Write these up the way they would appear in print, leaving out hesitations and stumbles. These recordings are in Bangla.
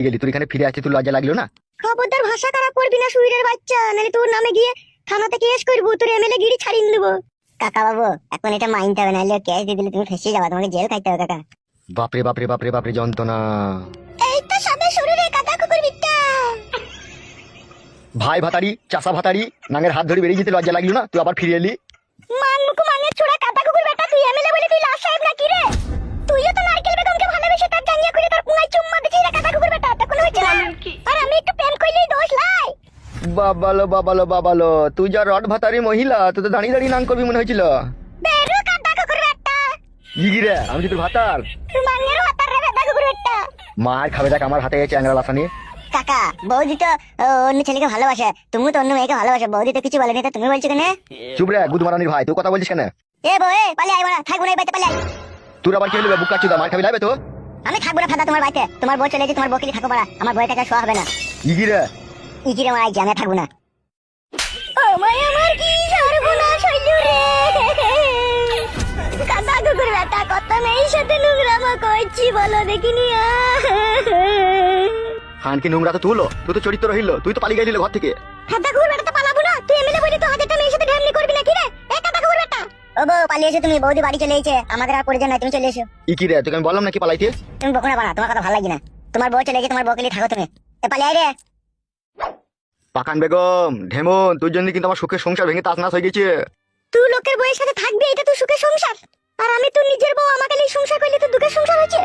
গেলি তুই এখানে ফিরে আসতে তোর লজ্জা লাগলো না? খবরদার ভাষা খারাপ করবি না সুইরের বাচ্চা, নাহলে তোর নামে গিয়ে থানাতে কেস করবো, তোর এমএলএ গিরি ছাড়িয়ে দেবো। কাকা বাবু এখন এটা মাইনতে হবে, নাহলে কেস দিয়ে দিলে তুমি ফেসে যাবা, তোমাকে জেল খাইতে হবে কাকা। বাপরে বাপরে বাপরে বাপরে যন্ত্রণা। এই তো সবে শরীরে কাকা কুকুর বিট্টা। ভাই ভাতারি চাষা ভাতারি নাঙের হাত ধরে বেরিয়ে যেতে লজ্জা লাগলো না? তুই আবার ফিরে এলি। মান মুকু মানের ছোড়া কাকা কুকুর বেটা, তুই এমএলএ বলে তুই লাশ সাহেব নাকি রে? তুইও তো নারকেল বেগমকে ভালোবেসে তার জাঙ্গিয়া করে তোর পুঙ্গায় চুম্মা দিছিস রে কাকা কুকুর বেটা, তখন হচ্ছে না? আর আমি একটু প্রেম করলেই দোষ লাই। বাবালো বাবালো বাবালো, তুই যা রড ভাতারি মহিলা, তুই তো দাঁড়িয়ে দাঁড়িয়ে নাং করবি মনে হয়েছিল। বেরু কাকা কুকুর বেটা। ইগিরে আমি তোর ভাতার তুই মানের হাতার রে কাকা কুকুর বেটা। মার খাবে দেখ আমার হাতে চ্যাংরা লাফা নিয়ে। কাকা বৌদি তো অন্য ছেলেকে ভালোবাসে, তুমি তো অন্য মেয়েকে ভালোবাসে, বৌদি তো কিছু বলেনি, তো তুমি বলছো কেন? চুপ রে গুদ মারানির ভাই, তুই কথা বলছিস কেন? এ বউ এ পালিয়ে আয়, মারা থাকবো না এই বাড়িতে, পালিয়ে আয়। তোর আবার কি হলো বুক কাচ্ছি, মার খাবি লাগবে তো? আমি থাকবো না ফাদা তোমার বাড়িতে, তোমার বউ চলে গেছে, তোমার বউকে থাকো মারা, আমার বউয়ের টাকা শোয়া হবে না। ইগিরে ইকিরে মারা আমি থাকবো না। ও মাই আমার কি সর্বনাশ হইল রে, কাকা কুকুর বেটা কত মেয়ের সাথে নোংরামো করছি বলো দেখিনি। খানকে নোংরা তো তুলো, তুই তো চরিত্র রহিল, তুই তো পালিয়ে গেলি ঘর থেকে। কাকা কুকুর বেটা তো পালাবো না, তুই এমএলএ বলি তো হাজারটা মেয়ের সাথে ঢ্যামনি করবি নাকি রে? এ কাকা কুকুর বেটা ও বউ পালিয়ে এসো তুমি, বৌদি বাড়ি চলে এসেছে, আমাদের আর প্রয়োজন নাই, তুমি চলে এসো। ইকিরে তোকে আমি বললাম নাকি পালাইতে? তুমি বকো না বানা, তোমার কথা ভালো লাগে না, তোমার বউ চলে গেছে, তোমার বউকে নিয়ে থাকো তুমি, এ পালিয়ে আয় রে। পাকান বেগম ঢেমন, তোর জন্য কিন্তু আমার সুখের সংসার ভেঙে তাসনাস হয়ে গেছে। তুই লোকের বউয়ের সাথে থাকবি, এটা তো সুখের সংসার, আর আমি তো নিজের বউ, আমাকে নিয়ে সংসার করলে তো দুঃখের সংসার হচ্ছে।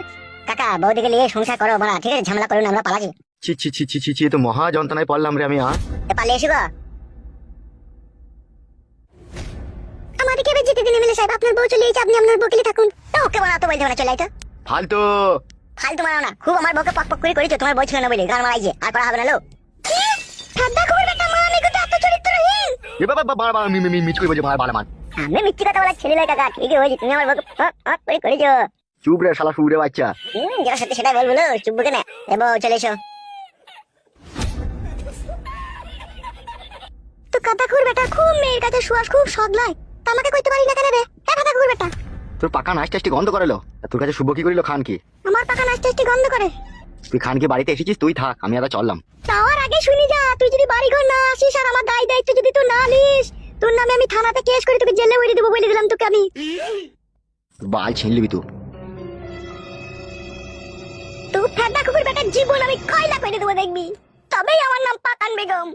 কাকা বৌদিকে নিয়ে সংসার করো বানা, ঠিক আছে, ঝামেলা করো না, আমরা পালাছি। ছি ছি ছি ছি ছি ছি, এ তো মহা যন্ত্রণায় পড়লাম রে আমি। এ পালিয়ে এসো গো। আমাদেরকে এবার যেতে দিন এমএলএ সাহেব, আপনার বউ চলে এসেছে, আপনি আপনার বউকে নিয়ে থাকুন। তো ওকে বানা তো বলতে না, চলে আয় তো। ফালতু ফালতু মারাও না, খুব আমার বউকে পক পক করে করেছো, তোমার বউ ছিল না বলে গান মারাইছে, আর পড়া হবে না লো। কি ঠাড্ডা খবর বেটা, মা আমি কিন্তু এত চরিত্রহীন। এ বাবা বাবা মিচ করে বলছে ভাই বাড়া মান। আমি মিথ্যে কথা বলা ছেলে নয় কাকা, ঠিকই বলছি, তুমি আমার বউকে পক পক করে করেছো। চুপ রে শালা শুয়ে বাচ্চা। যেটা সত্যি সেটাই বলবো, চুপ কেন? এ বউ চলে এসো। তো কাকা খুর বেটা খুব মেয়ের কাছে সুয়াস খুব সদলায়, তা আমাকে কইতে পারি না কেন রে? এ কাকা খুর বেটা তোর পাকা নাচ টাচটি গন্ধ করেলো, তোর কাছে শুভ কি করিল খান কি? আমার পাকা নাচতে আসতে গন্ধ করে। তুই খানকে বাড়িতে এসেছিস, তুই থাক, আমি আবার চললাম। তার আগে শুনি যা, তুই যদি বাড়ি ঘর না আসিস আর আমার দায় দায়িত্ব যদি তুই না নিস, তোর নামে আমি থানাতে কেস করে তোকে জেলে ভরে দেবো বলে দিলাম তোকে আমি। বাল ছিনলিবি তুই। তুই ফেদা কুকুর বেটার জীবন আমি কয়লা করে দেবো দেখবি, তবেই আমার নাম পাকান বেগম।